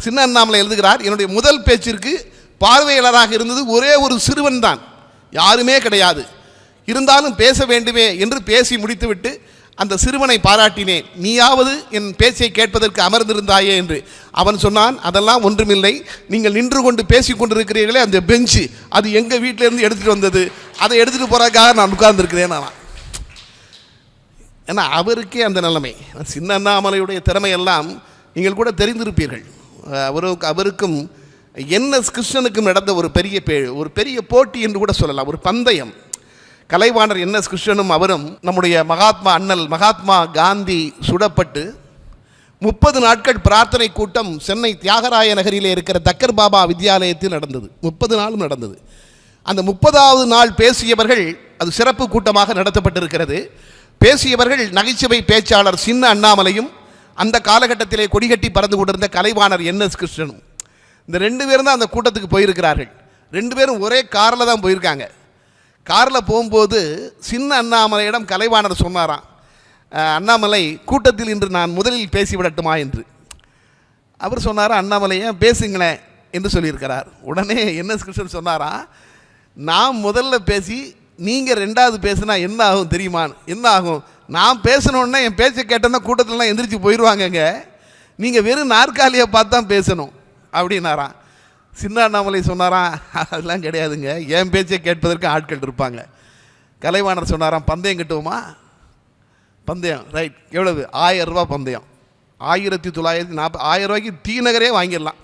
சின்ன அண்ணாமலை எழுதுகிறார், என்னுடைய முதல் பேச்சிற்கு பார்வையாளராக இருந்தது ஒரே ஒரு சிறுவன் தான், யாருமே கிடையாது. இருந்தாலும் பேச வேண்டுமே என்று பேசி முடித்துவிட்டு அந்த சிறுவனை பாராட்டினேன். நீயாவது என் பேச்சை கேட்பதற்கு அமர்ந்திருந்தாயே என்று. அவன் சொன்னான், அதெல்லாம் ஒன்றுமில்லை, நீங்கள் நின்று கொண்டு பேசி கொண்டிருக்கிறீர்களே அந்த பெஞ்சு, அது எங்கள் வீட்டிலேருந்து எடுத்துகிட்டு வந்தது, அதை எடுத்துகிட்டு போகிறதுக்காக நான் உட்கார்ந்துருக்கிறேன். ஏன்னா அவருக்கே அந்த நிலைமை. சின்ன அண்ணாமலையுடைய திறமையெல்லாம் நீங்கள் கூட தெரிந்திருப்பீர்கள். அவருக்கும் என்எஸ் கிருஷ்ணனுக்கும் நடந்த ஒரு பெரிய போட்டி என்று கூட சொல்லலாம், ஒரு பந்தயம். கலைவாணர் என்எஸ் கிருஷ்ணனும் அவரும் நம்முடைய மகாத்மா காந்தி சுடப்பட்டு 30 நாட்கள் பிரார்த்தனை கூட்டம் சென்னை தியாகராய நகரிலே இருக்கிற தக்கர் பாபா வித்யாலயத்தில் நடந்தது. 30 நாளும் நடந்தது. அந்த 30வது நாள் பேசியவர்கள், அது சிறப்பு கூட்டமாக நடத்தப்பட்டிருக்கிறது. பேசியவர்கள் நகைச்சுவை பேச்சாளர் சின்ன அண்ணாமலையும் அந்த காலகட்டத்திலே கொடிகட்டி பறந்து கொண்டிருந்த கலைவாணர் என்எஸ் கிருஷ்ணனும். இந்த 2 பேரும் தான் அந்த கூட்டத்துக்கு போயிருக்கிறார்கள். 2 பேரும் ஒரே காரில் தான் போயிருக்காங்க. காரில் போகும்போது சின்ன அண்ணாமலையிடம் கலைவாணர் சொன்னாராம், அண்ணாமலை, கூட்டத்தில் இன்று நான் முதலில் பேசிவிடட்டுமா என்று. அவர் சொன்னாரா, அண்ணாமலையை பேசுங்களேன் என்று சொல்லியிருக்கிறார். உடனே என்எஸ் கிருஷ்ணன் சொன்னாராம், நான் முதல்ல பேசி நீங்கள் 2வது பேசுனா என்ன ஆகும் தெரியுமா? என்ன ஆகும்? நான் பேசணுன்னா என் பேச்சை கேட்டோன்னா கூட்டத்திலலாம் எந்திரிச்சு போயிடுவாங்கங்க, நீங்கள் வெறும் நாற்காலியை பார்த்து தான் பேசணும் அப்படின்னாராம். சின்ன அண்ணாமலை சொன்னாராம், அதெல்லாம் கிடையாதுங்க, என் பேச்சை கேட்பதற்கு ஆட்கள் இருப்பாங்க. கலைவாணர் சொன்னாராம், பந்தயம் கட்டுவோமா? பந்தயம், ரைட், எவ்வளவு? 1000 ரூபா பந்தயம். 1940 1000 ரூபாய்க்கு டி நகரே வாங்கிடலாம்.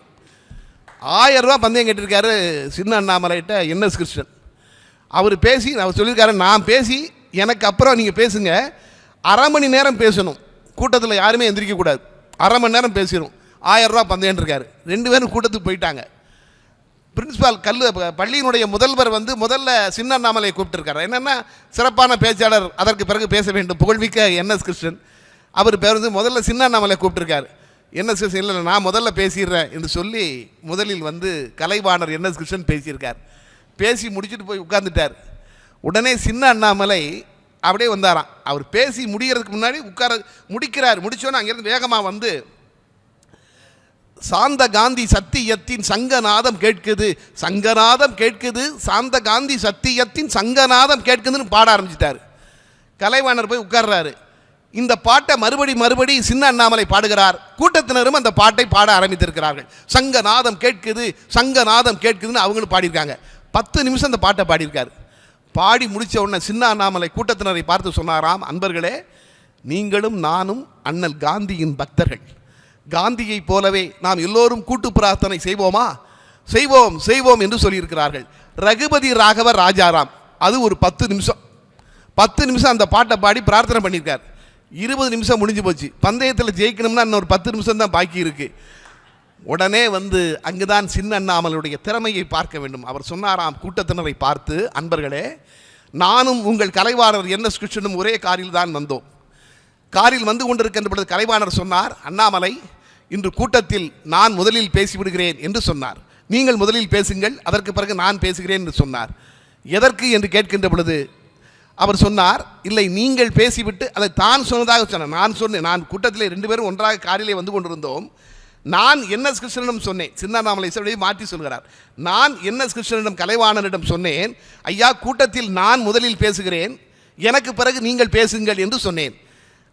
1000 ரூபா பந்தயம் கட்டியிருக்காரு சின்ன அண்ணாமலைகிட்ட என்எஸ் கிருஷ்ணன். அவர் சொல்லியிருக்காரு, நான் பேசி எனக்கு அப்புறம் நீங்கள் பேசுங்க, அரை மணி நேரம் பேசணும், கூட்டத்தில் யாருமே எந்திரிக்கக்கூடாது, அரை மணி நேரம் பேசிடும், 1000 ரூபா பந்தயம் இருக்காரு. 2 பேரும் கூட்டத்துக்கு போயிட்டாங்க. பிரின்சிபால் பள்ளியினுடைய முதல்வர் முதல்ல சின்ன அண்ணாமலையை கூப்பிட்டுருக்காரு. என்னென்னா சிறப்பான பேச்சாளர், அதற்கு பிறகு பேச வேண்டும், புகழ்மிக்க என்எஸ் கிருஷ்ணன். அவர் பேர் முதல்ல சின்ன அண்ணாமலை கூப்பிட்டுருக்காரு. என்எஸ் கிருஷ்ணன் இல்லை, நான் முதல்ல பேசிடுறேன் என்று சொல்லி முதலில் கலைவாணர் என்எஸ் கிருஷ்ணன் பேசியிருக்கார். பேசி முடிச்சுட்டு போய் உட்கார்ந்துட்டார். உடனே சின்ன அண்ணாமலை அப்படியே வந்தாராம். அவர் பேசி முடிகிறதுக்கு முன்னாடி முடிக்கிறார். முடிச்சோன்னே அங்கேருந்து வேகமாக சாந்த காந்தி சத்தியத்தின் சங்கநாதம் கேட்குது, சங்கநாதம் கேட்குது, சாந்த காந்தி சத்தியத்தின் சங்கநாதம் கேட்குதுன்னு பாட ஆரம்பிச்சிட்டார். கலைவாணர் போய் உட்கார்றாரு. இந்த பாட்டை மறுபடி சின்ன அண்ணாமலை பாடுகிறார். கூட்டத்தினரும் அந்த பாட்டை பாட ஆரம்பித்திருக்கிறார்கள். சங்கநாதம் கேட்குது, சங்கநாதம் கேட்குதுன்னு அவங்களும் பாடியிருக்காங்க. 10 நிமிஷம் அந்த பாட்டை பாடியிருக்காரு. பாடி முடித்த உடனே சின்ன அண்ணாமலை கூட்டத்தினரை பார்த்து சொன்னாராம், அன்பர்களே, நீங்களும் நானும் அண்ணல் காந்தியின் பக்தர்கள். காந்தியை போலவே நாம் எல்லோரும் கூட்டு பிரார்த்தனை செய்வோமா? செய்வோம் செய்வோம் என்று சொல்லியிருக்கிறார்கள். ரகுபதி ராகவ ராஜாராம் அது ஒரு 10 நிமிஷம் அந்த பாட்டை பாடி பிரார்த்தனை பண்ணியிருக்கார். 20 நிமிஷம் முடிஞ்சு போச்சு. பந்தயத்தில் ஜெயிக்கணும்னா இன்னொரு 10 நிமிஷம் தான் பாக்கி இருக்கு. உடனே அங்குதான் சின்ன அண்ணாமலையுடைய திறமையை பார்க்க வேண்டும். அவர் சொன்னாராம் கூட்டத்தினரை பார்த்து, அன்பர்களே, நானும் உங்கள் கலைவாணர் என்எஸ் கிருஷ்ணனும் ஒரே காரில் தான் வந்தோம். காரில் கொண்டிருக்கின்ற பொழுது கலைவாணர் சொன்னார், அண்ணாமலை, இன்று கூட்டத்தில் நான் முதலில் பேசிவிடுகிறேன் என்று சொன்னார். நீங்கள் முதலில் பேசுங்கள், அதற்கு பிறகு நான் பேசுகிறேன் என்று சொன்னார். எதற்கு என்று கேட்கின்ற பொழுது அவர் சொன்னார், இல்லை, நீங்கள் பேசிவிட்டு அதை தான் சொன்னதாக சொன்னார். நான் கூட்டத்திலே 2 பேரும் ஒன்றாக காரிலே கொண்டிருந்தோம். நான் என்எஸ் கிருஷ்ணனிடம் சொன்னேன். சின்ன அண்ணாமலை மாற்றி சொல்கிறார். நான் என்எஸ் கிருஷ்ணனிடம் கலைவாணரிடம் சொன்னேன், ஐயா, கூட்டத்தில் நான் முதலில் பேசுகிறேன், எனக்கு பிறகு நீங்கள் பேசுங்கள் என்று சொன்னேன்.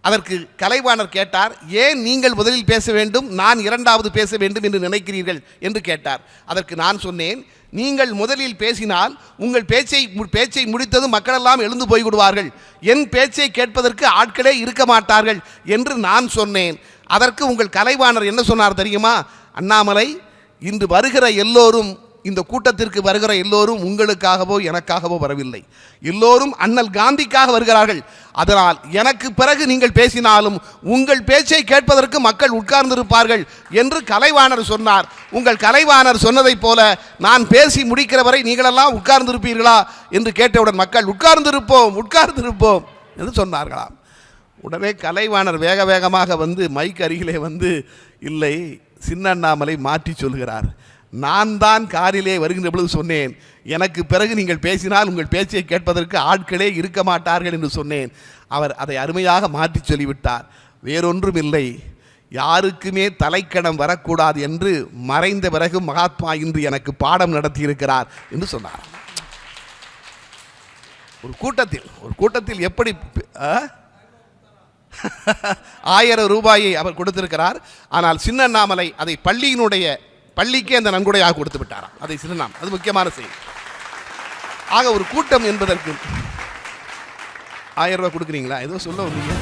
அதற்கு கலைவாணர் கேட்டார், ஏன் நீங்கள் முதலில் பேச வேண்டும், நான் 2வது பேச வேண்டும் என்று நினைக்கிறீர்கள் என்று கேட்டார். அதற்கு நான் சொன்னேன், நீங்கள் முதலில் பேசினால் உங்கள் பேச்சை முடித்ததும் மக்களெல்லாம் எழுந்து போய்விடுவார்கள், என் பேச்சை கேட்பதற்கு ஆட்களே இருக்க மாட்டார்கள் என்று நான் சொன்னேன். அதற்கு உங்கள் கலைவாணர் என்ன சொன்னார் தெரியுமா? அண்ணாமலை, இன்று வருகிற எல்லோரும், இந்த கூட்டத்திற்கு வருகிற எல்லோரும் உங்களுக்காகவோ எனக்காகவோ வரவில்லை, எல்லோரும் அண்ணல் காந்திக்காக வருகிறார்கள். அதனால் எனக்கு பிறகு நீங்கள் பேசினாலும் உங்கள் பேச்சை கேட்பதற்கு மக்கள் உட்கார்ந்திருப்பார்கள் என்று கலைவாணர் சொன்னார். உங்கள் கலைவாணர் சொன்னதைப் போல நான் பேசி முடிக்கிற வரை நீங்களெல்லாம் உட்கார்ந்திருப்பீர்களா என்று கேட்டவுடன் மக்கள் உட்கார்ந்திருப்போம் என்று சொன்னார்களாம். உடனே கலைவாணர் வேகமாக மைக் அருகிலே இல்லை, சின்ன அண்ணாமலை மாற்றி சொல்கிறார், நான் தான் காரிலே வருகின்ற பொழுது சொன்னேன், எனக்கு பிறகு நீங்கள் பேசினால் உங்கள் பேச்சை கேட்பதற்கு ஆட்களே இருக்க மாட்டார்கள் என்று சொன்னேன். அவர் அதை அருமையாக மாற்றி சொல்லிவிட்டார். வேறொன்றும் இல்லை, யாருக்குமே தலைக்கணம் வரக்கூடாது என்று மறைந்த பிறகு மகாத்மா இன்று எனக்கு பாடம் நடத்தியிருக்கிறார் என்று சொன்னார். ஒரு கூட்டத்தில் எப்படி 1000 ரூபாயை அவர் கொடுத்திருக்கிறார். ஆனால் சின்னண்ணாமலை அதை பள்ளிக்கே அந்த நன்கொடையாக கொடுத்து விட்டாராம். அதை சின்னண்ணாமலை, அது முக்கியமான செய்தி. ஆக ஒரு கூட்டம் என்பதற்கு 1000 ரூபாய் கொடுக்குறீங்களா? ஏதோ சொல்ல வந்தீங்க.